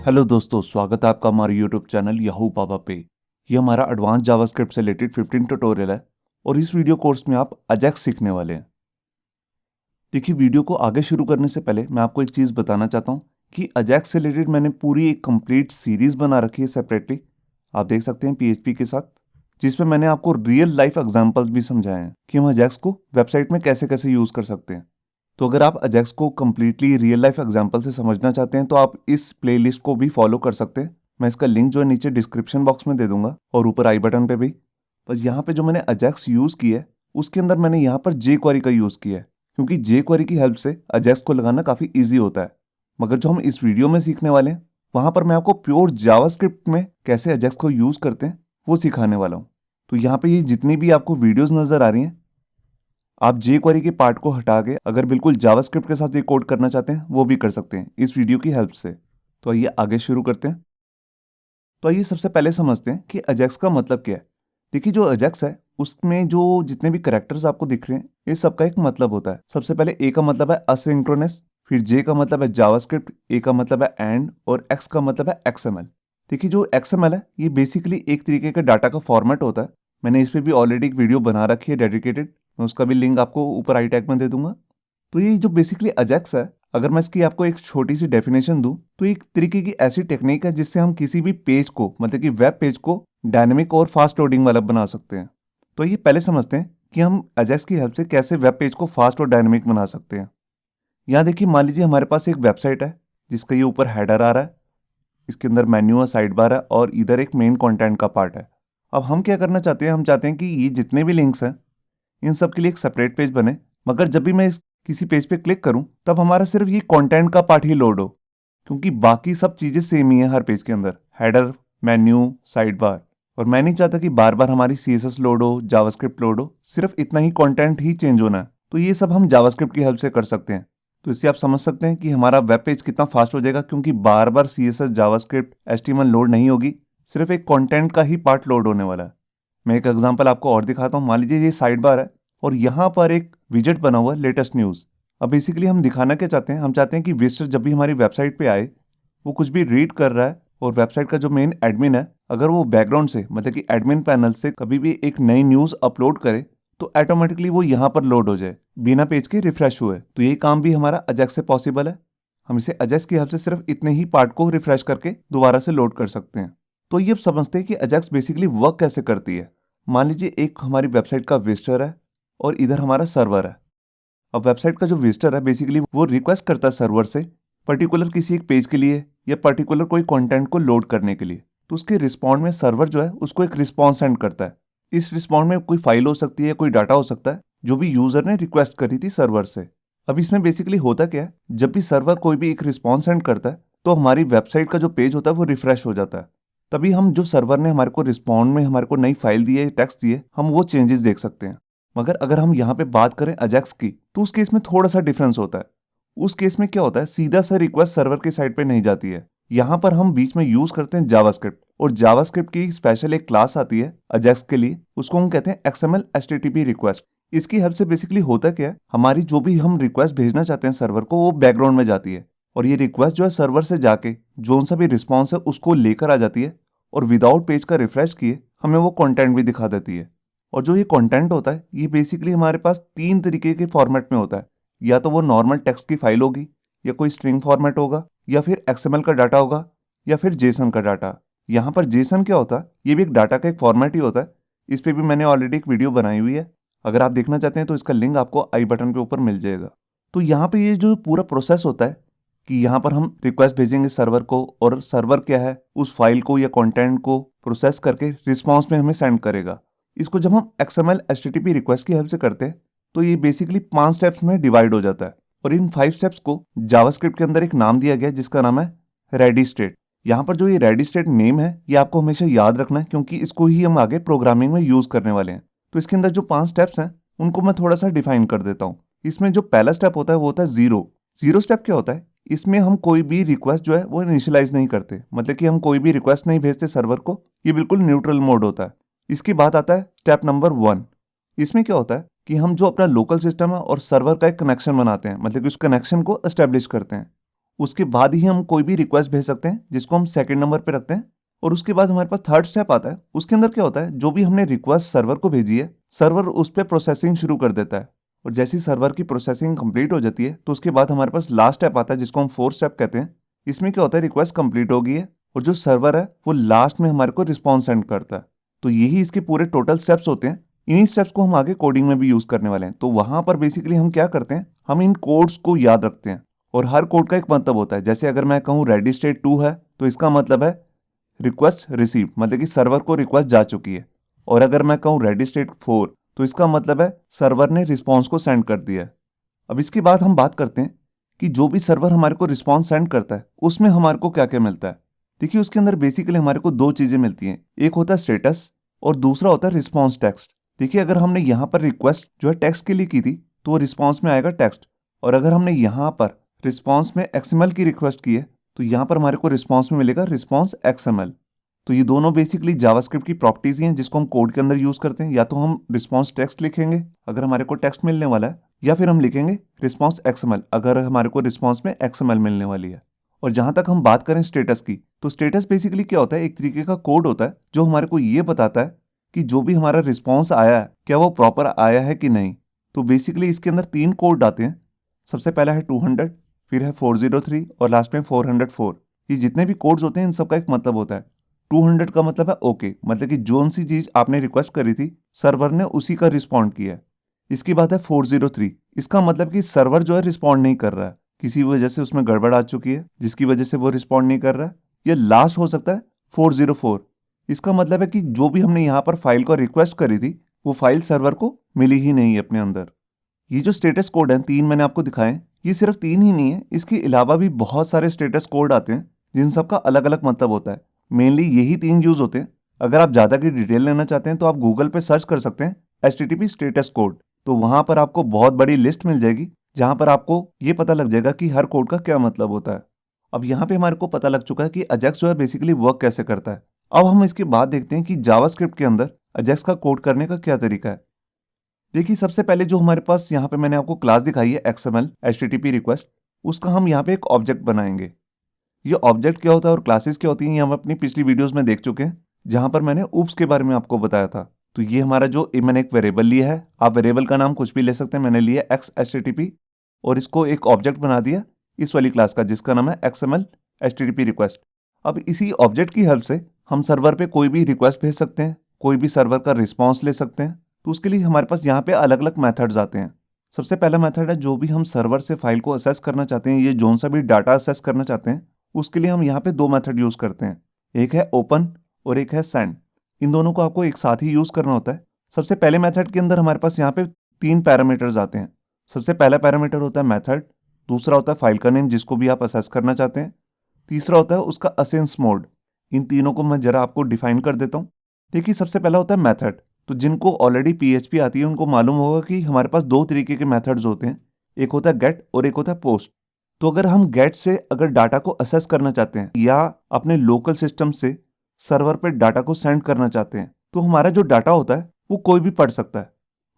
Hello दोस्तों, स्वागत है आपका हमारे यूट्यूब चैनल याहू पापा पे। ये हमारा एडवांस जावास्क्रिप्ट से रिलेटेड 15 ट्यूटोरियल है और इस वीडियो कोर्स में आप अजैक्स सीखने वाले हैं। देखिए, वीडियो को आगे शुरू करने से पहले मैं आपको एक चीज़ बताना चाहता हूँ कि अजैक्स से रिलेटेड मैंने पूरी एक कंप्लीट सीरीज़ बना रखी है सेपरेटली। आप देख सकते हैं पीएचपी के साथ, जिसमें मैंने आपको रियल लाइफ एग्जाम्पल्स भी समझाए हैं कि हम अजैक्स को वेबसाइट में कैसे कैसे यूज़ कर सकते हैं। तो अगर आप अजैक्स को कम्प्लीटली रियल लाइफ एग्जाम्पल से समझना चाहते हैं तो आप इस प्लेलिस्ट को भी फॉलो कर सकते हैं। मैं इसका लिंक जो है नीचे डिस्क्रिप्शन बॉक्स में दे दूंगा और ऊपर आई बटन पे भी। बस यहाँ पे जो मैंने अजैक्स यूज़ किया है उसके अंदर मैंने यहाँ पर जे क्वेरी का यूज़ किया है, क्योंकि जे क्वेरी की हेल्प से अजैक्स को लगाना काफ़ी ईजी होता है। मगर जो हम इस वीडियो में सीखने वाले हैं वहाँ पर मैं आपको प्योर जावास्क्रिप्ट में कैसे अजैक्स को यूज़ करते हैं वो सिखाने वाला हूँ। तो यहाँ पे ये जितनी भी आपको वीडियोज़ नज़र आ रही हैं, आप जे क्वेरी के पार्ट को हटा के अगर बिल्कुल जावास्क्रिप्ट के साथ ये कोड करना चाहते हैं वो भी कर सकते हैं इस वीडियो की हेल्प से। तो आइए आगे शुरू करते हैं। तो आइए सबसे पहले समझते हैं कि अजैक्स का मतलब क्या है। देखिए, जो अजैक्स है उसमें जो जितने भी कैरेक्टर्स आपको दिख रहे हैं इस सबका एक मतलब होता है। सबसे पहले ए का मतलब है असिंक्रोनस, फिर जे का मतलब है जावास्क्रिप्ट, ए का मतलब है एंड और एक्स का मतलब है एक्सएमएल। देखिए, जो एक्सएमएल है ये बेसिकली एक तरीके का डाटा का फॉर्मेट होता है। मैंने इस पर भी ऑलरेडी एक वीडियो बना रखी है डेडिकेटेड, मैं उसका भी लिंक आपको ऊपर आई टैग में दे दूंगा। तो ये जो बेसिकली अजैक्स है, अगर मैं इसकी आपको एक छोटी सी डेफिनेशन दूं तो एक तरीके की ऐसी टेक्निक है जिससे हम किसी भी पेज को, मतलब कि वेब पेज को डायनेमिक और फास्ट लोडिंग वाला बना सकते हैं। तो ये पहले समझते हैं कि हम अजैक्स की हेल्प से कैसे वेब पेज को फास्ट और डायनेमिक बना सकते हैं। यहाँ देखिए, मान लीजिए हमारे पास एक वेबसाइट है जिसका ये ऊपर हेडर आ रहा है, इसके अंदर मेन्यू है, साइड बार है और इधर एक मेन कंटेंट का पार्ट है। अब हम क्या करना चाहते हैं, हम चाहते हैं कि ये जितने भी लिंक्स हैं इन सब के लिए एक सेपरेट पेज बने, मगर जब भी मैं इस किसी पेज पे क्लिक करूं तब हमारा सिर्फ ये कंटेंट का पार्ट ही लोड हो, क्योंकि बाकी सब चीजें सेम ही है हर पेज के अंदर, हेडर, मेन्यू, साइड बार। और मैं नहीं चाहता कि बार बार हमारी सीएसएस लोड हो, जावास्क्रिप्ट लोड हो, सिर्फ इतना ही कंटेंट ही चेंज होना है। तो ये सब हम जावास्क्रिप्ट की हेल्प से कर सकते हैं। तो इससे आप समझ सकते हैं कि हमारा वेब पेज कितना फास्ट हो जाएगा, क्योंकि बार बार सीएसएस, जावास्क्रिप्ट, एचटीएमएल लोड नहीं होगी, सिर्फ एक कंटेंट का ही पार्ट लोड होने वाला है। मैं एक एग्जांपल आपको और दिखाता हूँ। मान लीजिए ये साइड बार है और यहाँ पर एक विजेट बना हुआ है लेटेस्ट न्यूज़। अब बेसिकली हम दिखाना क्या चाहते हैं, हम चाहते हैं कि विजिटर जब भी हमारी वेबसाइट पे आए वो कुछ भी रीड कर रहा है और वेबसाइट का जो मेन एडमिन है अगर वो बैकग्राउंड से, मतलब कि एडमिन पैनल से कभी भी एक नई न्यूज़ अपलोड करे तो ऑटोमेटिकली वो यहाँ पर लोड हो जाए बिना पेज के रिफ्रेश हुए। तो ये काम भी हमारा अजैक्स से पॉसिबल है। हम इसे अजैक्स की हेल्प से सिर्फ इतने ही पार्ट को रिफ्रेश करके दोबारा से लोड कर सकते हैं। तो ये अब समझते हैं कि अजैक्स बेसिकली वर्क कैसे करती है। मान लीजिए एक हमारी वेबसाइट का विजिटर है और इधर हमारा सर्वर है। अब वेबसाइट का जो विजिटर है बेसिकली वो रिक्वेस्ट करता है सर्वर से पर्टिकुलर किसी एक पेज के लिए या पर्टिकुलर कोई कंटेंट को लोड करने के लिए। तो उसके रिस्पॉन्ड में सर्वर जो है उसको एक रिस्पॉन्स सेंड करता है। इस रिस्पॉन्ड में कोई फाइल हो सकती है, कोई डाटा हो सकता है जो भी यूजर ने रिक्वेस्ट करी थी सर्वर से। अब इसमें बेसिकली होता क्या है, जब भी सर्वर कोई भी एक रिस्पॉन्स सेंड करता है तो हमारी वेबसाइट का जो पेज होता है वो रिफ्रेश हो जाता है। तभी हम जो सर्वर ने हमारे को रिस्पॉन्ड में हमारे को नई फाइल दी है, टेक्स्ट दिए, हम वो चेंजेस देख सकते हैं। मगर अगर हम यहाँ पे बात करें अजैक्स की तो उस केस में थोड़ा सा डिफरेंस होता है। उस केस में क्या होता है, सीधा सा रिक्वेस्ट सर्वर की साइड पे नहीं जाती है। यहाँ पर हम बीच में यूज करते हैं जावास्क्रिप्ट, और जावास्क्रिप्ट की स्पेशल एक क्लास आती है अजैक्स के लिए, उसको हम कहते हैं एक्सएमएल एचटीटीपी रिक्वेस्ट। इसकी हेल्प से बेसिकली होता क्या है, हमारी जो भी हम रिक्वेस्ट भेजना चाहते हैं सर्वर को वो बैकग्राउंड में जाती है और ये रिक्वेस्ट जो है सर्वर से जाके जो सा भी रिस्पॉन्स है उसको लेकर आ जाती है और विदाउट पेज का रिफ्रेश किए हमें वो कंटेंट भी दिखा देती है। और जो ये कंटेंट होता है ये बेसिकली हमारे पास तीन तरीके के फॉर्मेट में होता है। या तो वो नॉर्मल टेक्स्ट की फाइल होगी, या कोई स्ट्रिंग फॉर्मेट होगा, या फिर एक्सएमएल का डाटा होगा, या फिर जेसन का डाटा। यहाँ पर जेसन क्या होता है, ये भी एक डाटा का एक फॉर्मेट ही होता है। इस पर भी मैंने ऑलरेडी एक वीडियो बनाई हुई है, अगर आप देखना चाहते हैं तो इसका लिंक आपको आई बटन के ऊपर मिल जाएगा। तो यहाँ पे ये जो पूरा प्रोसेस होता है कि यहाँ पर हम रिक्वेस्ट भेजेंगे सर्वर को और सर्वर क्या है उस फाइल को या कंटेंट को प्रोसेस करके रिस्पॉन्स में हमें सेंड करेगा। इसको जब हम XML HTTP रिक्वेस्ट की हेल्प से करते हैं तो ये बेसिकली 5 स्टेप्स में डिवाइड हो जाता है और इन 5 स्टेप्स को जावास्क्रिप्ट के अंदर एक नाम दिया गया है जिसका नाम है रेडी स्टेट। यहाँ पर जो ये रेडी स्टेट नेम है ये आपको हमेशा याद रखना है, क्योंकि इसको ही हम आगे प्रोग्रामिंग में यूज करने वाले हैं। तो इसके अंदर जो 5 स्टेप्स हैं उनको मैं थोड़ा सा डिफाइन कर देता हूँ। इसमें जो पहला स्टेप होता है वो होता है जीरो। जीरो स्टेप क्या होता है, इसमें हम कोई भी रिक्वेस्ट जो है वो इनिशियलाइज नहीं करते, मतलब कि हम कोई भी रिक्वेस्ट नहीं भेजते सर्वर को, ये बिल्कुल न्यूट्रल मोड होता है। इसके बाद आता है स्टेप नंबर 1। इसमें क्या होता है कि हम जो अपना लोकल सिस्टम है और सर्वर का एक कनेक्शन बनाते हैं, मतलब कि उस कनेक्शन को एस्टेब्लिश करते हैं। उसके बाद ही हम कोई भी रिक्वेस्ट भेज सकते हैं जिसको हम सेकंड नंबर पे रखते हैं। और उसके बाद हमारे पास थर्ड स्टेप आता है। उसके अंदर क्या होता है, जो भी हमने रिक्वेस्ट सर्वर को भेजी है, सर्वर उस पर प्रोसेसिंग शुरू कर देता है। और जैसी सर्वर की प्रोसेसिंग कंप्लीट हो जाती है तो उसके बाद हमारे पास लास्ट स्टेप आता है जिसको हम फोर्थ स्टेप कहते हैं। इसमें क्या होता है, रिक्वेस्ट कंप्लीट हो गई है और जो सर्वर है वो लास्ट में हमारे को रिस्पॉन्स सेंड करता है। तो यही इसके पूरे टोटल स्टेप्स होते हैं। इन्हीं स्टेप्स को हम आगे कोडिंग में भी यूज करने वाले हैं। तो वहां पर बेसिकली हम क्या करते हैं, हम इन कोड्स को याद रखते हैं और हर कोड का एक मतलब होता है। जैसे अगर मैं कहूँ रेडी स्टेट 2 है तो इसका मतलब है रिक्वेस्ट रिसीव, मतलब कि सर्वर को रिक्वेस्ट जा चुकी है। और अगर मैं कहूँ रेडी स्टेट 4 तो इसका मतलब है सर्वर ने रिस्पॉन्स को सेंड कर दिया है। अब इसके बाद हम बात करते हैं कि जो भी सर्वर हमारे को रिस्पॉन्स सेंड करता है उसमें हमारे को क्या क्या मिलता है। देखिए उसके अंदर बेसिकली हमारे को दो चीजें मिलती हैं, एक होता है स्टेटस और दूसरा होता है रिस्पॉन्स टेक्स्ट। देखिए अगर हमने यहाँ पर रिक्वेस्ट जो है टेक्स्ट के लिए की थी तो वो रिस्पॉन्स में आएगा टेक्स्ट, और अगर हमने यहाँ पर रिस्पॉन्स में XML की रिक्वेस्ट की है तो यहाँ पर हमारे को रिस्पॉन्स में मिलेगा रिस्पॉन्स XML। तो ये दोनों बेसिकली जावास्क्रिप्ट की प्रॉपर्टीज हैं जिसको हम कोड के अंदर यूज करते हैं। या तो हम रिस्पॉन्स टेक्स्ट लिखेंगे अगर हमारे को टेक्स्ट मिलने वाला है, या फिर हम लिखेंगे रिस्पॉन्स XML अगर हमारे को रिस्पॉन्स में XML मिलने वाली है। और जहां तक हम बात करें स्टेटस की, तो स्टेटस बेसिकली क्या होता है, एक तरीके का कोड होता है जो हमारे को ये बताता है कि जो भी हमारा रिस्पॉन्स आया है क्या वो प्रॉपर आया है कि नहीं। तो बेसिकली इसके अंदर 3 कोड आते हैं। सबसे पहला है 200, फिर है 403 और लास्ट में 404। ये जितने भी कोड्स होते हैं इन सबका एक मतलब होता है। 200 का मतलब है ओके, मतलब कि जो सी चीज आपने रिक्वेस्ट करी थी सर्वर ने उसी का रिस्पॉन्ड किया है। इसके बाद है 403, इसका मतलब कि सर्वर जो है रिस्पॉन्ड नहीं कर रहा है, किसी वजह से उसमें गड़बड़ आ चुकी है जिसकी वजह से वो रिस्पॉन्ड नहीं कर रहा है। या लास्ट हो सकता है 404, इसका मतलब है कि जो भी हमने यहाँ पर फाइल को रिक्वेस्ट करी थी वो फाइल सर्वर को मिली ही नहीं है अपने अंदर। ये जो स्टेटस कोड है 3 मैंने आपको दिखाए, ये सिर्फ 3 ही नहीं है, इसके अलावा भी बहुत सारे स्टेटस कोड आते हैं जिन सबका अलग अलग मतलब होता है। मेनली यही 3 यूज होते हैं। अगर आप ज़्यादा की डिटेल लेना चाहते हैं तो आप गूगल पे सर्च कर सकते हैं HTTP स्टेटस कोड, तो वहां पर आपको बहुत बड़ी लिस्ट मिल जाएगी जहां पर आपको ये पता लग जाएगा कि हर कोड का क्या मतलब होता है। अब यहाँ पे हमारे को पता लग चुका है कि अजैक्स जो है बेसिकली वर्क कैसे करता है। अब हम इसके बाद देखते हैं कि जावास्क्रिप्ट के अंदर अजैक्स का कोड करने का क्या तरीका है। देखिए सबसे पहले जो हमारे पास यहाँ पे मैंने आपको क्लास दिखाई है XML HTTP रिक्वेस्ट, उसका हम यहाँ पे एक ऑब्जेक्ट बनाएंगे। ये ऑब्जेक्ट क्या होता है और क्लासेस क्या होती हैं ये हम अपनी पिछली वीडियोस में देख चुके हैं जहां पर मैंने ऊप्स के बारे में आपको बताया था। तो ये हमारा जो मैंने एक वेरिएबल लिया है, आप वेरिएबल का नाम कुछ भी ले सकते हैं, मैंने लिया X HTTP और इसको एक ऑब्जेक्ट बना दिया इस वाली क्लास का जिसका नाम है XML HTTP रिक्वेस्ट। अब इसी ऑब्जेक्ट की हेल्प से हम सर्वर पे कोई भी रिक्वेस्ट भेज सकते हैं, कोई भी सर्वर का रिस्पॉन्स ले सकते हैं। तो उसके लिए हमारे पास यहाँ पे अलग अलग मैथड्स आते हैं। सबसे पहला मैथड है जो भी हम सर्वर से फाइल को असेस करना चाहते हैं, ये जोन सा भी डाटा असेस करना चाहते हैं, उसके लिए हम यहाँ पे 2 मेथड यूज करते हैं, एक है ओपन और एक है सेंड। इन दोनों को आपको एक साथ ही यूज करना होता है। सबसे पहले मेथड के अंदर हमारे पास यहाँ पे 3 पैरामीटर्स आते हैं। सबसे पहला पैरामीटर होता है मेथड, दूसरा होता है फाइल का नेम जिसको भी आप असेस करना चाहते हैं, तीसरा होता है उसका असेंस मोड। इन तीनों को मैं जरा आपको डिफाइन कर देता हूँ। देखिए सबसे पहला होता है मेथड, तो जिनको ऑलरेडी PHP आती है उनको मालूम होगा कि हमारे पास 2 तरीके के मेथड्स होते हैं, एक होता है गेट और एक होता है पोस्ट। तो अगर हम गेट से अगर डाटा को असेस करना चाहते हैं या अपने लोकल सिस्टम से सर्वर पे डाटा को सेंड करना चाहते हैं तो हमारा जो डाटा होता है वो कोई भी पढ़ सकता है,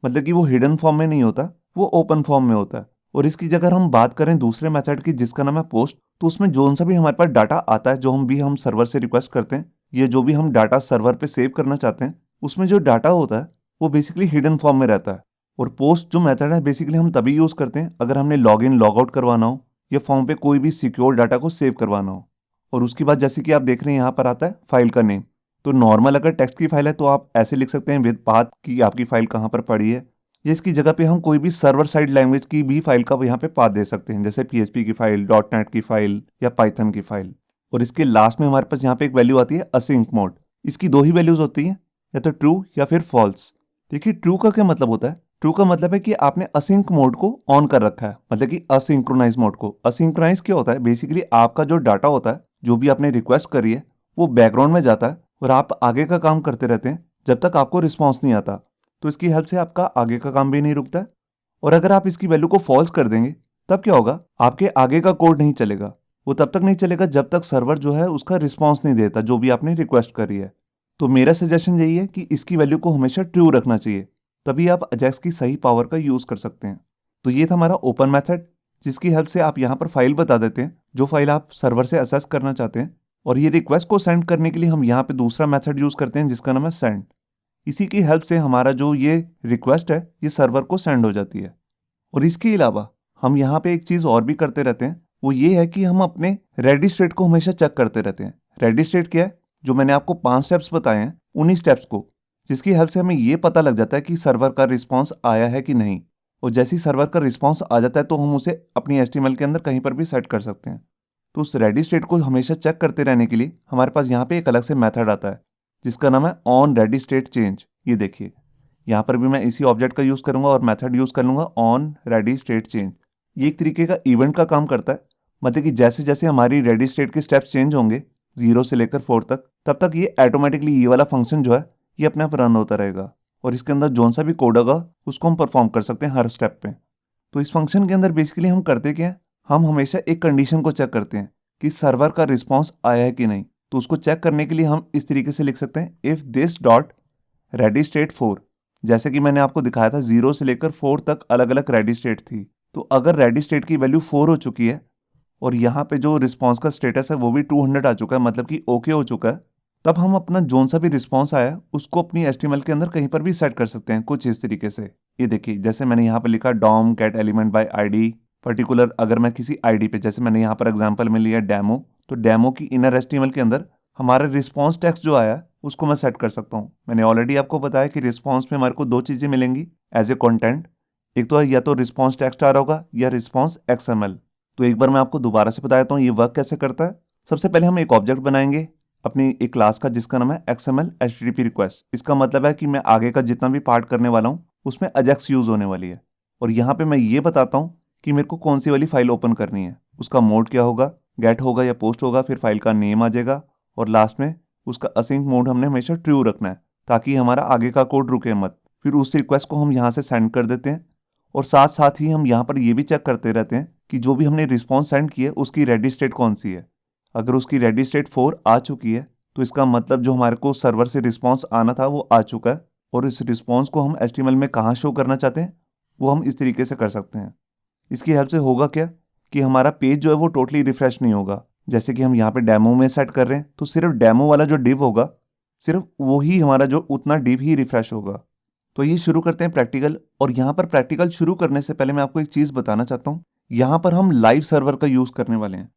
मतलब कि वो हिडन फॉर्म में नहीं होता, वो ओपन फॉर्म में होता है। और इसकी जगह हम बात करें दूसरे मेथड की जिसका नाम है पोस्ट, तो उसमें जो सा भी हमारे पास डाटा आता है जो हम सर्वर से रिक्वेस्ट करते हैं या जो भी हम डाटा सर्वर पे सेव करना चाहते हैं उसमें जो डाटा होता है वो बेसिकली हिडन फॉर्म में रहता है। और पोस्ट जो मेथड है बेसिकली हम तभी यूज करते हैं अगर हमने लॉग इन लॉग आउट करवाना हो या फॉर्म पे कोई भी सिक्योर डाटा को सेव करवाना हो। और उसके बाद जैसे कि आप देख रहे हैं यहाँ पर आता है फाइल का नेम, तो नॉर्मल अगर टेक्स्ट की फाइल है तो आप ऐसे लिख सकते हैं विद पाथ कि आपकी फाइल कहाँ पर पड़ी है, या इसकी जगह पे हम कोई भी सर्वर साइड लैंग्वेज की भी फाइल का यहाँ पे पाथ दे सकते हैं, जैसे PHP की फाइल, .NET की फाइल या पाइथन की फाइल। और इसके लास्ट में हमारे पास यहाँ पे एक वैल्यू आती है असिंक मोड। इसकी 2 ही वैल्यूज होती हैं, या तो ट्रू या फिर फॉल्स। देखिए ट्रू का क्या मतलब होता है, ट्रू का मतलब है कि आपने असिंक मोड को ऑन कर रखा है, मतलब कि असिंक्रोनाइज मोड को। असिंक्रोनाइज क्या होता है, बेसिकली आपका जो डाटा होता है जो भी आपने रिक्वेस्ट करी है वो बैकग्राउंड में जाता है और आप आगे का काम करते रहते हैं जब तक आपको रिस्पॉन्स नहीं आता। तो इसकी हेल्प से आपका आगे का काम भी नहीं रुकता है। और अगर आप इसकी वैल्यू को फॉल्स कर देंगे तब क्या होगा, आपके आगे का कोड नहीं चलेगा, वो तब तक नहीं चलेगा जब तक सर्वर जो है उसका रिस्पॉन्स नहीं देता जो भी आपने रिक्वेस्ट करी है। तो मेरा सजेशन यही है कि इसकी वैल्यू को हमेशा ट्रू रखना चाहिए, तभी आप अजैक्स की सही पावर का यूज कर सकते हैं। तो ये था हमारा ओपन मेथड, जिसकी हेल्प से आप यहाँ पर फाइल बता देते हैं, जो फाइल आप सर्वर से असेस करना चाहते हैं, और ये रिक्वेस्ट को सेंड करने के लिए हम यहाँ पे दूसरा मेथड यूज़ करते हैं जिसका नाम है सेंड। इसी की हेल्प से हमारा जो ये रिक्वेस्ट है ये सर्वर को सेंड हो जाती है। और इसके अलावा हम यहाँ पे एक चीज़ और भी करते रहते हैं, वो ये है कि हम अपने रेडी स्टेट को हमेशा चेक करते रहते हैं। रेडी स्टेट क्या है? जो मैंने आपको 5 स्टेप्स बताए हैं, उन्हीं स्टेप्स को, जिसकी हेल्प से हमें ये पता लग जाता है कि सर्वर का रिस्पॉन्स आया है कि नहीं। और जैसे ही सर्वर का रिस्पॉन्स आ जाता है तो हम उसे अपनी HTML के अंदर कहीं पर भी सेट कर सकते हैं। तो उस रेडी स्टेट को हमेशा चेक करते रहने के लिए हमारे पास यहाँ पे एक अलग से मेथड आता है जिसका नाम है ऑन रेडी स्टेट चेंज। ये देखिए, यहाँ पर भी मैं इसी ऑब्जेक्ट का यूज़ करूँगा और मेथड यूज़ कर लूँगा ऑन रेडी स्टेट चेंज। ये एक तरीके का इवेंट का काम करता है, मतलब कि जैसे जैसे हमारी रेडी स्टेट के स्टेप्स चेंज होंगे 0 से लेकर 4 तक, तब तक ये ऑटोमेटिकली ये वाला फंक्शन जो है ये अपने आप रन होता रहेगा, और इसके अंदर जोन सा भी कोड होगा उसको हम परफॉर्म कर सकते हैं हर स्टेप पे। तो इस फंक्शन के अंदर बेसिकली हम करते क्या है, हम हमेशा एक कंडीशन को चेक करते हैं कि सर्वर का रिस्पॉन्स आया है कि नहीं। तो उसको चेक करने के लिए हम इस तरीके से लिख सकते हैं if this dot ready state 4। जैसे कि मैंने आपको दिखाया था 0 से लेकर 4 तक अलग अलग रेडी स्टेट थी। तो अगर रेडी स्टेट की वैल्यू 4 हो चुकी है और यहाँ पे जो रिस्पॉन्स का स्टेटस है वो भी 200 आ चुका है, मतलब कि ओके हो चुका है, तब हम अपना जोन सा भी रिस्पॉन्स आया उसको अपनी HTML के अंदर कहीं पर भी सेट कर सकते हैं कुछ इस तरीके से। ये देखिए, जैसे मैंने यहाँ पर लिखा DOM get element by ID particular. अगर मैं किसी आईडी पे, जैसे मैंने यहाँ पर एग्जांपल में लिया डेमो, तो डेमो की इनर HTML के अंदर हमारा रिस्पॉन्स टेक्स्ट जो आया उसको मैं सेट कर सकता हूँ। मैंने ऑलरेडी आपको बताया कि रिस्पॉन्स में हमारे को 2 चीज़ें मिलेंगी एज ए कंटेंट, एक तो या तो रिस्पॉन्स टेक्स्ट आ रहा होगा या रिस्पॉन्स XML। तो एक बार मैं आपको दोबारा से बता देता हूँ ये वर्क कैसे करता है। सबसे पहले हम एक ऑब्जेक्ट बनाएंगे अपनी एक क्लास का जिसका नाम है XML HTTP रिक्वेस्ट। इसका मतलब है कि मैं आगे का जितना भी पार्ट करने वाला हूँ उसमें अजेक्स यूज़ होने वाली है। और यहाँ पे मैं ये बताता हूँ कि मेरे को कौन सी वाली फाइल ओपन करनी है, उसका मोड क्या होगा, गेट होगा या पोस्ट होगा, फिर फाइल का नेम आ जाएगा, और लास्ट में उसका असिंक मोड हमने हमेशा ट्रू रखना है ताकि हमारा आगे का कोड रुके मत। फिर उस रिक्वेस्ट को हम यहाँ से सेंड कर देते हैं, और साथ साथ ही हम यहाँ पर ये भी चेक करते रहते हैं कि जो भी हमने रिस्पॉन्स सेंड किया उसकी रेडी स्टेट कौन सी है। अगर उसकी रेडी स्टेट 4 आ चुकी है तो इसका मतलब जो हमारे को सर्वर से रिस्पॉन्स आना था वो आ चुका है, और इस रिस्पॉन्स को हम HTML में कहाँ शो करना चाहते हैं वो हम इस तरीके से कर सकते हैं। इसकी हेल्प से होगा क्या कि हमारा पेज जो है वो टोटली रिफ्रेश नहीं होगा। जैसे कि हम यहाँ पे डेमो में सेट कर रहे हैं तो सिर्फ डेमो वाला जो डिव होगा सिर्फ वही हमारा जो उतना डिव ही रिफ्रेश होगा। तो ये शुरू करते हैं प्रैक्टिकल। और यहाँ पर प्रैक्टिकल शुरू करने से पहले मैं आपको एक चीज़ बताना चाहता हूँ, यहाँ पर हम लाइव सर्वर का यूज़ करने वाले हैं,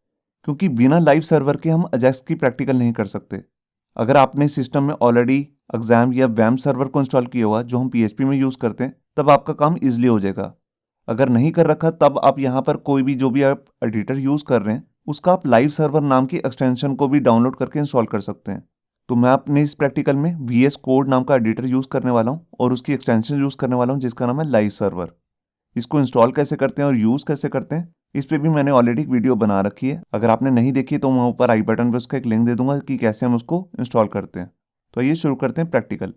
क्योंकि बिना लाइव सर्वर के हम अजेक्स की प्रैक्टिकल नहीं कर सकते। अगर आपने सिस्टम में ऑलरेडी एग्जाम या वैम सर्वर को इंस्टॉल किया हुआ जो हम PHP में यूज़ करते हैं तब आपका काम ईजिली हो जाएगा। अगर नहीं कर रखा तब आप यहाँ पर कोई भी जो भी आप एडिटर यूज़ कर रहे हैं उसका आप लाइव सर्वर नाम की एक्सटेंशन को भी डाउनलोड करके इंस्टॉल कर सकते हैं। तो मैं अपने इस प्रैक्टिकल में VS कोड नाम का एडिटर यूज़ करने वाला हूँ और उसकी एक्सटेंशन यूज़ करने वाला हूँ जिसका नाम है लाइव सर्वर। इसको इंस्टॉल कैसे करते हैं और यूज़ कैसे करते हैं इस पे भी मैंने ऑलरेडी एक वीडियो बना रखी है। अगर आपने नहीं देखी तो मैं ऊपर आई बटन पे उसका एक लिंक दे दूंगा कि कैसे हम उसको इंस्टॉल करते हैं। तो ये शुरू करते हैं प्रैक्टिकल।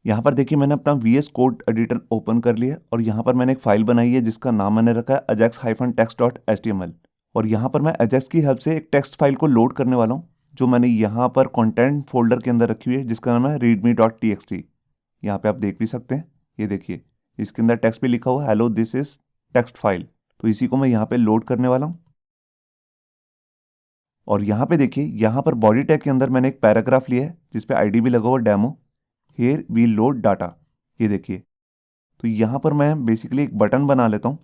यहाँ पर देखिए, मैंने अपना VS कोड एडिटर ओपन कर लिया और यहाँ पर मैंने एक फाइल बनाई है जिसका नाम मैंने रखा है ajax-text.html। और यहाँ पर मैं ajax की हेल्प से एक टेक्स्ट फाइल को लोड करने वाला हूँ जो मैंने यहाँ पर कंटेंट फोल्डर के अंदर रखी हुई है जिसका नाम है readme.txt। यहाँ पे आप देख भी सकते हैं, ये देखिए इसके अंदर टेक्स्ट पे लिखा हुआ है hello this is text file. तो इसी को मैं यहाँ पे लोड करने वाला हूँ। और यहाँ पे देखिए, यहाँ पर बॉडी टैग के अंदर मैंने एक पैराग्राफ लिया है जिसपे ID भी लगा हुआ demo here we load data. ये देखिए, तो यहाँ पर मैं बेसिकली एक बटन बना लेता हूँ।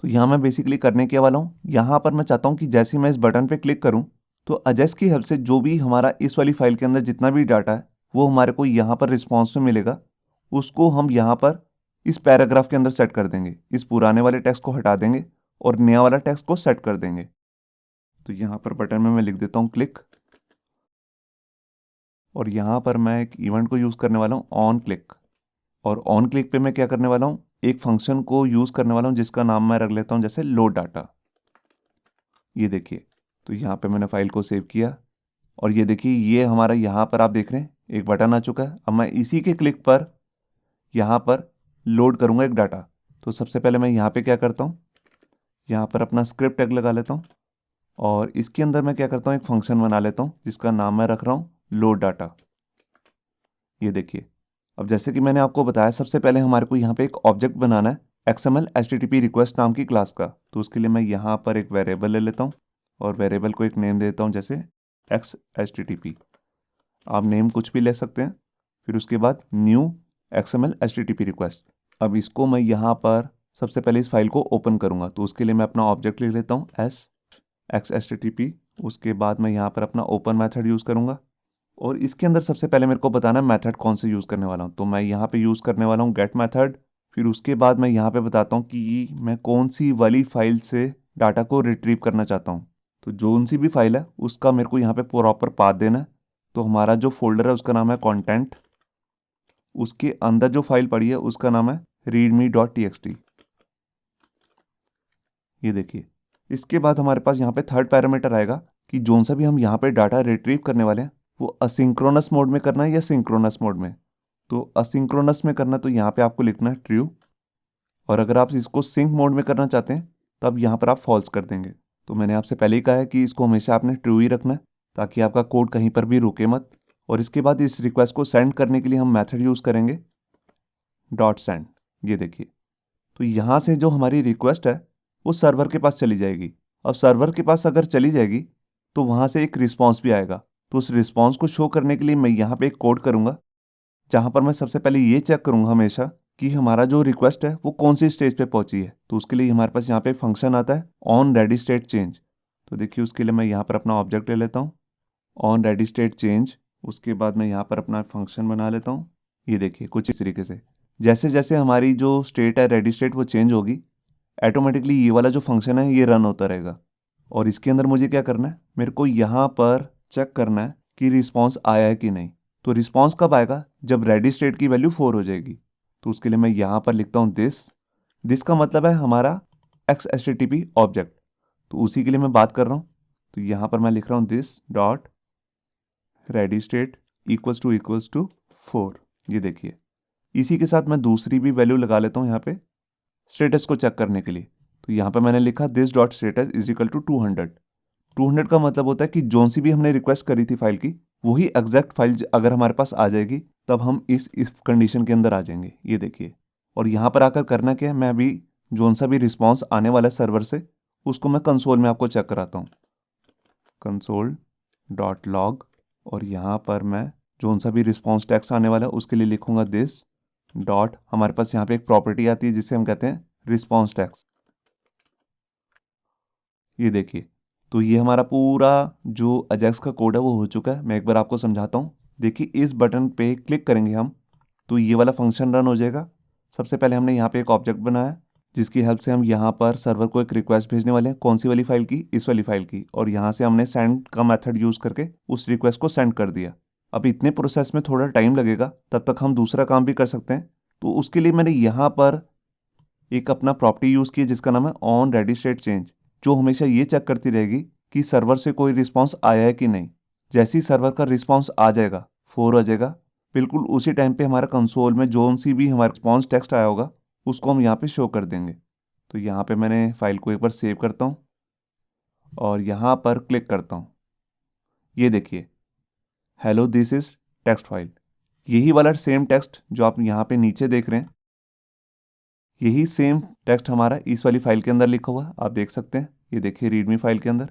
तो यहाँ मैं बेसिकली करने के वाला हूँ, यहाँ पर मैं चाहता हूँ कि जैसे मैं इस बटन पे क्लिक करूँ तो अजेक्स की हेल्प से जो भी हमारा इस वाली फाइल के अंदर जितना भी डाटा है वो हमारे को यहाँ पर रिस्पॉन्स में मिलेगा, उसको हम यहाँ पर इस पैराग्राफ के अंदर सेट कर देंगे। इस पुराने वाले टेक्स्ट को हटा देंगे और नया वाला टेक्स्ट को सेट कर देंगे। तो यहाँ पर बटन में मैं लिख देता हूँ क्लिक, और यहाँ पर मैं एक इवेंट को यूज़ करने वाला हूँ ऑन क्लिक। और ऑन क्लिक पे मैं क्या करने वाला हूँ, एक फंक्शन को यूज़ करने वाला हूँ जिसका नाम मैं रख लेता हूँ जैसे लोड डाटा। ये देखिए, तो यहाँ पे मैंने फाइल को सेव किया और ये देखिए ये हमारा यहाँ पर आप देख रहे हैं एक बटन आ चुका है। अब मैं इसी के क्लिक पर यहाँ पर लोड करूँगा एक डाटा। तो सबसे पहले मैं यहाँ पे क्या करता हूँ, यहाँ पर अपना स्क्रिप्ट टैग लगा लेता हूँ और इसके अंदर मैं क्या करता हूँ एक फंक्शन बना लेता हूँ जिसका नाम मैं रख रहा हूँ लोड डाटा। ये देखिए, अब जैसे कि मैंने आपको बताया सबसे पहले हमारे को यहाँ पे एक ऑब्जेक्ट बनाना है XML HTTP रिक्वेस्ट नाम की क्लास का। तो उसके लिए मैं यहाँ पर एक वेरिएबल ले लेता हूँ और वेरिएबल को एक नेम देता हूँ जैसे XHTTP। आप नेम कुछ भी ले सकते हैं। फिर उसके बाद न्यू XML HTTP रिक्वेस्ट। अब इसको मैं यहाँ पर सबसे पहले इस फाइल को ओपन करूँगा। तो उसके लिए मैं अपना ऑब्जेक्ट लिख लेता हूँ XHTTP। उसके बाद मैं यहाँ पर अपना ओपन मेथड यूज़ करूँगा और इसके अंदर सबसे पहले मेरे को बताना है मेथड कौन से यूज़ करने वाला हूँ। तो मैं यहाँ पे यूज़ करने वाला हूँ गेट मेथड। फिर उसके बाद मैं यहाँ पे बताता हूँ कि मैं कौन सी वाली फाइल से डाटा को रिट्रीव करना चाहता हूँ। तो जो सी भी फाइल है उसका मेरे को यहाँ पे प्रॉपर पाथ देना है। तो हमारा जो फोल्डर है उसका नाम है कंटेंट। उसके अंदर जो फाइल पड़ी है उसका नाम है readme.txt। ये देखिए, इसके बाद हमारे पास यहाँ पे थर्ड पैरामीटर आएगा कि जोन सा भी हम यहाँ पे डाटा रिट्रीव करने वाले हैं वो असिंक्रोनस मोड में करना है या सिंक्रोनस मोड में। तो असिंक्रोनस में करना तो यहाँ पे आपको लिखना है ट्रू, और अगर आप इसको सिंक मोड में करना चाहते हैं तब यहाँ पर आप फॉल्स कर देंगे। तो मैंने आपसे पहले ही कहा है कि इसको हमेशा आपने ट्रू ही रखना है ताकि आपका कोड कहीं पर भी रुके मत। और इसके बाद इस रिक्वेस्ट को सेंड करने के लिए हम मेथड यूज़ करेंगे .send। ये देखिए, तो यहाँ से जो हमारी रिक्वेस्ट है वो सर्वर के पास चली जाएगी। अब सर्वर के पास अगर चली जाएगी तो वहाँ से एक रिस्पॉन्स भी आएगा। तो उस रिस्पॉन्स को शो करने के लिए मैं यहाँ पे एक कोड करूँगा जहाँ पर मैं सबसे पहले ये चेक करूँगा हमेशा कि हमारा जो रिक्वेस्ट है वो कौन सी स्टेज पे पहुँची है। तो उसके लिए हमारे पास यहाँ पे फंक्शन आता है ऑन रेडी स्टेट चेंज। तो देखिए, उसके लिए मैं यहाँ पर अपना ऑब्जेक्ट ले लेता हूँ ऑन रेडी स्टेट चेंज। उसके बाद मैं यहाँ पर अपना फंक्शन बना लेता हूँ। ये देखिए, कुछ इस तरीके से जैसे जैसे हमारी जो स्टेट है रेडी स्टेट वो चेंज होगी, ऑटोमेटिकली ये वाला जो फंक्शन है ये रन होता रहेगा। और इसके अंदर मुझे क्या करना है, मेरे को यहाँ पर चेक करना है कि रिस्पॉन्स आया है कि नहीं। तो रिस्पॉन्स कब आएगा, जब रेडी स्टेट की वैल्यू 4 हो जाएगी। तो उसके लिए मैं यहाँ पर लिखता हूँ दिस का मतलब है हमारा XHTTP ऑब्जेक्ट। तो उसी के लिए मैं बात कर रहा हूँ। तो यहाँ पर मैं लिख रहा हूँ this dot ready state equals to 4। ये देखिए, इसी के साथ मैं दूसरी भी वैल्यू लगा लेता हूँ यहाँ पे स्टेटस को चेक करने के लिए। तो यहाँ पे मैंने लिखा this dot status is equal to 200। 200 का मतलब होता है कि जोन सी भी हमने रिक्वेस्ट करी थी फाइल की वही एग्जैक्ट फाइल अगर हमारे पास आ जाएगी तब हम इस कंडीशन के अंदर आ जाएंगे। ये देखिए, और यहाँ पर आकर करना क्या है, मैं अभी जोन सा भी रिस्पॉन्स आने वाला है सर्वर से उसको मैं कंसोल में आपको चेक कराता हूँ। console.log और यहाँ पर मैं जोन सा भी रिस्पॉन्स टेक्स्ट आने वाला है उसके लिए लिखूंगा दिस डॉट, हमारे पास यहाँ पे एक प्रॉपर्टी आती है जिसे हम कहते हैं रिस्पॉन्स टेक्स्ट। ये देखिए, तो ये हमारा पूरा जो अजैक्स का कोड है वो हो चुका है। मैं एक बार आपको समझाता हूँ। देखिए, इस बटन पे क्लिक करेंगे हम तो ये वाला फंक्शन रन हो जाएगा। सबसे पहले हमने यहाँ पे एक ऑब्जेक्ट बनाया जिसकी हेल्प से हम यहाँ पर सर्वर को एक रिक्वेस्ट भेजने वाले हैं। कौन सी वाली फाइल की, इस वाली फाइल की। और यहाँ से हमने सेंड का मेथड यूज़ करके उस रिक्वेस्ट को सेंड कर दिया। अब इतने प्रोसेस में थोड़ा टाइम लगेगा, तब तक हम दूसरा काम भी कर सकते हैं। तो उसके लिए मैंने यहाँ पर एक अपना प्रॉपर्टी यूज़ की जिसका नाम है ऑन रेडी स्टेट चेंज, जो हमेशा ये चेक करती रहेगी कि सर्वर से कोई रिस्पॉन्स आया है कि नहीं। जैसे ही सर्वर का रिस्पॉन्स आ जाएगा 4 आ जाएगा, बिल्कुल उसी टाइम पे हमारा कंसोल में जो सी भी हमारा रिस्पॉन्स टेक्स्ट आया होगा उसको हम यहाँ पे शो कर देंगे। तो यहाँ पे मैंने फाइल को एक बार सेव करता हूँ और यहाँ पर क्लिक करता हूँ। ये देखिए, hello this is text file. यही वाला सेम टेक्स्ट जो आप यहाँ पे नीचे देख रहे हैं, यही सेम टेक्स्ट हमारा इस वाली फाइल के अंदर लिखा हुआ आप देख सकते हैं। ये देखिए रीडमी फाइल के अंदर।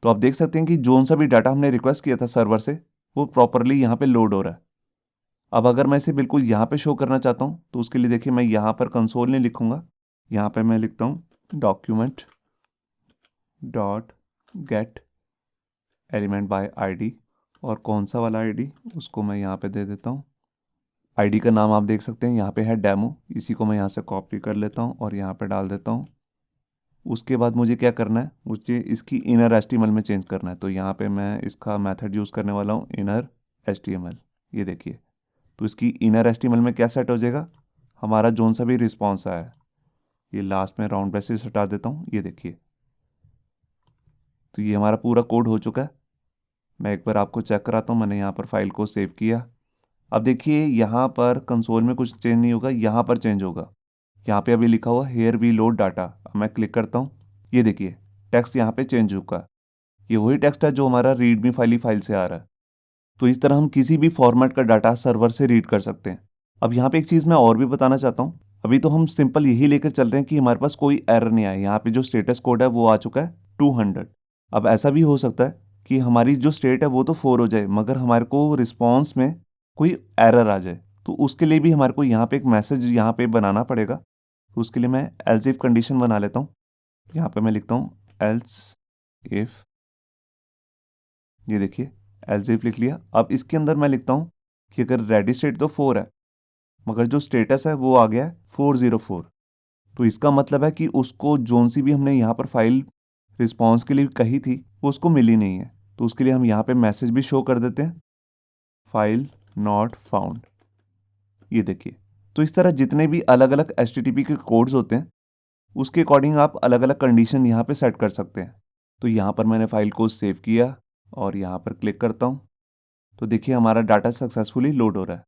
तो आप देख सकते हैं कि जोन सा भी डाटा हमने रिक्वेस्ट किया था सर्वर से वो प्रॉपरली यहाँ पे लोड हो रहा है। अब अगर मैं इसे बिल्कुल यहाँ पे शो करना चाहता हूँ तो उसके लिए देखिए, मैं यहाँ पर कंसोल नहीं लिखूँगा, यहाँ पे मैं लिखता हूँ document dot gate element by ID. और कौन सा वाला आईडी उसको मैं यहाँ पे दे देता हूँ। आईडी का नाम आप देख सकते हैं यहाँ पे है डेमो। इसी को मैं यहाँ से कॉपी कर लेता हूँ और यहाँ पे डाल देता हूँ। उसके बाद मुझे क्या करना है, मुझे इसकी इनर एचटीएमएल में चेंज करना है। तो यहाँ पे मैं इसका मेथड यूज़ करने वाला हूँ इनर एचटीएमएल। ये देखिए, तो इसकी इनर एचटीएमएल में क्या सेट हो जाएगा, हमारा जोन सा भी रिस्पॉन्स आया है। ये लास्ट में राउंड ब्रेसेस हटा देता हूँ। ये देखिए, तो ये हमारा पूरा कोड हो चुका है। मैं एक बार आपको चेक कराता हूँ। मैंने यहाँ पर फाइल को सेव किया। अब देखिए, यहाँ पर कंसोल में कुछ चेंज नहीं होगा, यहाँ पर चेंज होगा। यहाँ पे अभी लिखा हुआ हेयर वी लोड डाटा। अब मैं क्लिक करता हूँ, ये देखिए टेक्स्ट यहाँ पे चेंज हो चुका है। ये वही टेक्स्ट है जो हमारा रीडमी फाइल से आ रहा है। तो इस तरह हम किसी भी फॉर्मेट का डाटा सर्वर से रीड कर सकते हैं। अब यहाँ पे एक चीज़ मैं और भी बताना चाहता हूँ। अभी तो हम सिंपल यही लेकर चल रहे हैं कि हमारे पास कोई एरर नहीं आया। यहाँ पे जो स्टेटस कोड है वो आ चुका है 200। अब ऐसा भी हो सकता है कि हमारी जो स्टेट है वो तो 4 हो जाए, मगर हमारे को रिस्पॉन्स में कोई एरर आ जाए, तो उसके लिए भी हमारे को यहाँ पे एक मैसेज यहाँ पे बनाना पड़ेगा। तो उसके लिए मैं एल्स इफ कंडीशन बना लेता हूँ। यहाँ पे मैं लिखता हूँ एल्स इफ, ये देखिए एल्स इफ लिख लिया। अब इसके अंदर मैं लिखता हूँ कि अगर रेडी स्टेट तो 4 है, मगर जो स्टेटस है वो आ गया है 404, तो इसका मतलब है कि उसको जोन सी भी हमने यहाँ पर फाइल रिस्पॉन्स के लिए कही थी वो उसको मिली नहीं है। तो उसके लिए हम यहाँ पे मैसेज भी शो कर देते हैं, फाइल नॉट फाउंड। ये देखिए, तो इस तरह जितने भी अलग अलग HTTP के कोड्स होते हैं उसके अकॉर्डिंग आप अलग अलग कंडीशन यहाँ पे सेट कर सकते हैं। तो यहाँ पर मैंने फाइल को सेव किया और यहाँ पर क्लिक करता हूँ, तो देखिए हमारा डाटा सक्सेसफुली लोड हो रहा है।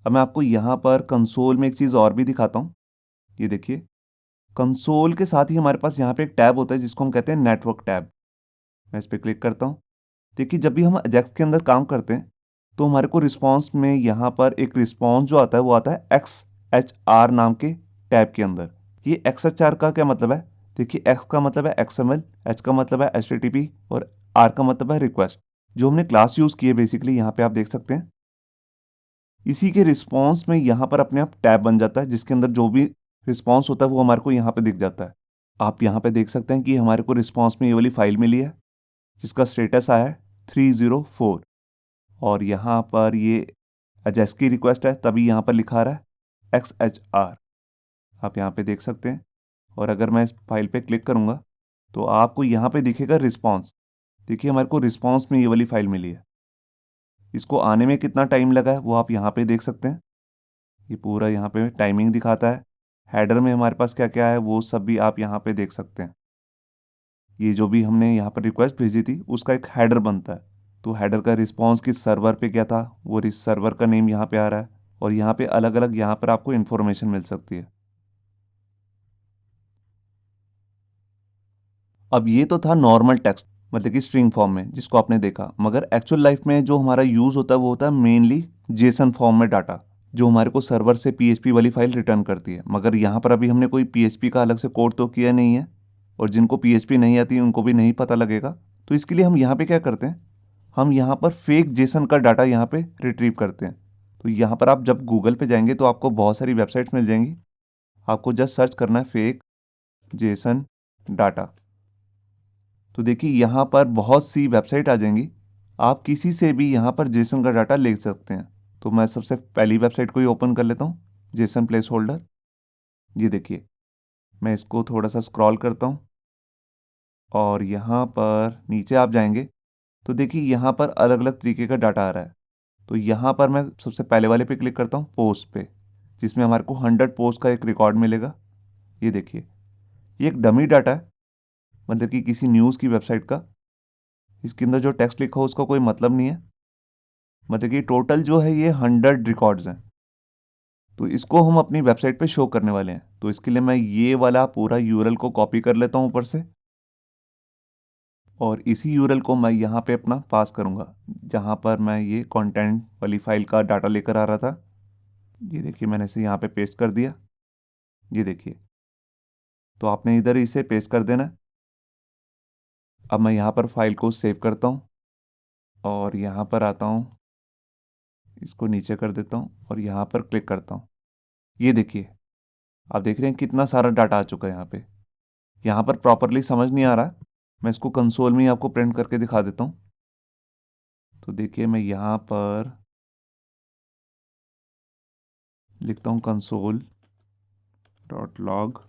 अब मैं आपको यहाँ पर कंसोल में एक चीज़ और भी दिखाता हूँ। ये देखिए, कंसोल के साथ ही हमारे पास यहाँ पे एक टैब होता है जिसको हम कहते हैं नेटवर्क टैब। मैं इस पर क्लिक करता हूँ। देखिए, जब भी हम अजैक्स के अंदर काम करते हैं तो हमारे को रिस्पॉन्स में यहाँ पर एक रिस्पॉन्स जो आता है वो आता है XHR नाम के टैब के अंदर। ये XHR का क्या मतलब है? देखिए, X का मतलब है XML, H का मतलब है HTTP और R का मतलब है रिक्वेस्ट, जो हमने क्लास यूज़ की है बेसिकली। यहाँ पे आप देख सकते हैं इसी के रिस्पॉन्स में यहाँ पर अपने आप टैब बन जाता है जिसके अंदर जो भी रिस्पॉन्स होता है वो हमारे को यहाँ पे दिख जाता है। आप यहाँ पे देख सकते हैं कि हमारे को रिस्पॉन्स में ये वाली फाइल मिली है जिसका स्टेटस आया है 304, और यहाँ पर ये एजेस की रिक्वेस्ट है, तभी यहाँ पर लिखा रहा है XHR। आप यहाँ पे देख सकते हैं, और अगर मैं इस फाइल पे क्लिक करूँगा तो आपको यहाँ पे दिखेगा रिस्पॉन्स। देखिए, हमारे को रिस्पॉन्स में ये वाली फाइल मिली है। इसको आने में कितना टाइम लगा है वो आप यहाँ पे देख सकते हैं। ये पूरा यहाँ पे टाइमिंग दिखाता है। हेडर में हमारे पास क्या क्या है वो सब भी आप यहाँ पे देख सकते हैं। ये जो भी हमने यहाँ पर रिक्वेस्ट भेजी थी उसका एक हेडर बनता है, तो हेडर का रिस्पॉन्स किस सर्वर पे क्या था वो सर्वर का नेम यहाँ पे आ रहा है, और यहाँ पे अलग अलग यहाँ पर आपको इन्फॉर्मेशन मिल सकती है। अब ये तो था नॉर्मल टेक्स्ट, मतलब कि स्ट्रिंग फॉर्म में जिसको आपने देखा, मगर एक्चुअल लाइफ में जो हमारा यूज़ होता है वो होता है मेनली जेसन फॉर्म में डाटा, जो हमारे को सर्वर से PHP वाली फाइल रिटर्न करती है। मगर यहाँ पर अभी हमने कोई PHP का अलग से कोड तो किया नहीं है, और जिनको PHP नहीं आती उनको भी नहीं पता लगेगा। तो इसके लिए हम यहाँ पे क्या करते हैं, हम यहाँ पर फेक जेसन का डाटा यहाँ पे रिट्रीव करते हैं। तो यहाँ पर आप जब गूगल पे जाएंगे तो आपको बहुत सारी वेबसाइट्स मिल जाएंगी। आपको जस्ट सर्च करना है फेक जेसन डाटा। तो देखिए, यहाँ पर बहुत सी वेबसाइट आ जाएंगी, आप किसी से भी यहाँ पर जेसन का डाटा ले सकते हैं। तो मैं सबसे पहली वेबसाइट को ही ओपन कर लेता हूँ, जेसन प्लेस होल्डर। ये देखिए, मैं इसको थोड़ा सा स्क्रॉल करता हूँ और यहाँ पर नीचे आप जाएंगे तो देखिए यहाँ पर अलग अलग तरीके का डाटा आ रहा है। तो यहाँ पर मैं सबसे पहले वाले पे क्लिक करता हूँ, पोस्ट पे, जिसमें हमारे को 100 पोस्ट का एक रिकॉर्ड मिलेगा। ये देखिए, ये एक डमी डाटा है, मतलब कि किसी न्यूज़ की वेबसाइट का। इसके अंदर जो टेक्स्ट लिखा हो उसका कोई मतलब नहीं है, मतलब कि टोटल जो है ये 100 रिकॉर्ड्स हैं। तो इसको हम अपनी वेबसाइट पे शो करने वाले हैं। तो इसके लिए मैं ये वाला पूरा यूआरएल को कॉपी कर लेता हूँ ऊपर से, और इसी यूआरएल को मैं यहाँ पे अपना पास करूँगा जहाँ पर मैं ये कंटेंट वाली फाइल का डाटा लेकर आ रहा था। ये देखिए, मैंने इसे यहाँ पे पेस्ट कर दिया। ये देखिए, तो आपने इधर इसे पेस्ट कर देना। अब मैं यहाँ पर फाइल को सेव करता हूँ और यहाँ पर आता हूँ, इसको नीचे कर देता हूँ और यहाँ पर क्लिक करता हूँ। ये देखिए, आप देख रहे हैं कितना सारा डाटा आ चुका है यहाँ पे। यहाँ पर प्रॉपरली समझ नहीं आ रहा, मैं इसको कंसोल में ही आपको प्रिंट करके दिखा देता हूँ। तो देखिए, मैं यहाँ पर लिखता हूँ कंसोल डॉट लॉग,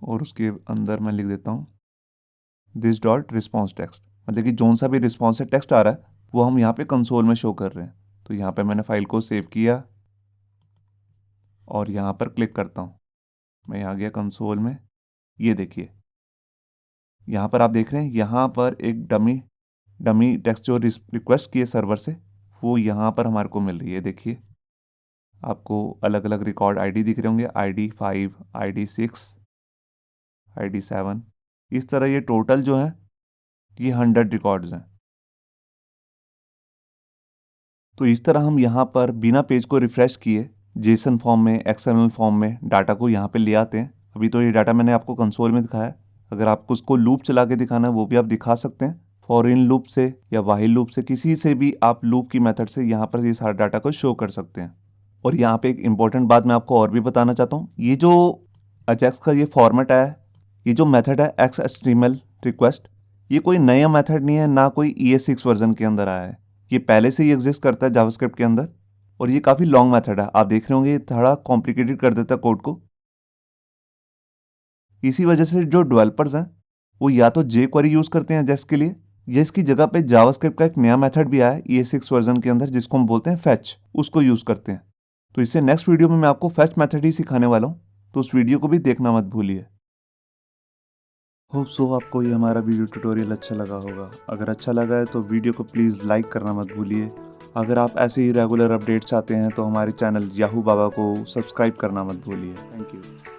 और उसके अंदर मैं लिख देता हूँ दिस डॉट रिस्पॉन्स टेक्स्ट, मतलब कि जोन सा भी रिस्पॉन्स से टेक्स्ट आ रहा है वो हम यहाँ पे कंसोल में शो कर रहे हैं। तो यहाँ पे मैंने फाइल को सेव किया और यहाँ पर क्लिक करता हूँ, मैं आ गया कंसोल में। ये देखिए, यहाँ पर आप देख रहे हैं यहाँ पर एक डमी डमी टेक्स्ट जो रिक्वेस्ट किए सर्वर से वो यहाँ पर हमारे को मिल रही है। देखिए, आपको अलग अलग रिकॉर्ड ID दिख रहे होंगे, ID 5, ID 6, ID 7। इस तरह ये टोटल जो है ये 100 रिकॉर्ड्स हैं। तो इस तरह हम यहाँ पर बिना पेज को रिफ़्रेश किए जेसन फॉर्म में, एक्सएमएल फॉर्म में डाटा को यहाँ पे ले आते हैं। अभी तो ये डाटा मैंने आपको कंसोल में दिखाया है, अगर आपको उसको लूप चला के दिखाना है वो भी आप दिखा सकते हैं। फॉर इन लूप से या व्हाइल लूप से, किसी से भी आप लूप की मेथड से यहाँ पर ये सारा डाटा को शो कर सकते हैं। और यहाँ पे एक इम्पॉर्टेंट बात मैं आपको और भी बताना चाहता हूँ, ये जो अजैक्स का ये फॉर्मेट है, ये जो मेथड है XHTML रिक्वेस्ट, ये कोई नया मेथड नहीं है, ना कोई ES6 वर्जन के अंदर आया है। ये पहले से ही एग्जिस्ट करता है जावास्क्रिप्ट के अंदर, और ये काफ़ी लॉन्ग मेथड है। आप देख रहे होंगे ये थोड़ा कॉम्प्लिकेटेड कर देता है कोड को। इसी वजह से जो डेवलपर्स हैं वो या तो jQuery यूज़ करते हैं अजैक्स के लिए, या इसकी जगह पे जावास्क्रिप्ट का एक नया मेथड भी आया है ES6 वर्जन के अंदर, जिसको हम बोलते हैं फेच, उसको यूज़ करते हैं। तो इससे नेक्स्ट वीडियो में मैं आपको फेच मेथड ही सिखाने वाला हूँ, तो उस वीडियो को भी देखना मत भूलिए। होप सो आपको ये हमारा वीडियो ट्यूटोरियल अच्छा लगा होगा। अगर अच्छा लगा है तो वीडियो को प्लीज़ लाइक करना मत भूलिए। अगर आप ऐसे ही रेगुलर अपडेट चाहते हैं तो हमारे चैनल याहू बाबा को सब्सक्राइब करना मत भूलिए। Thank you.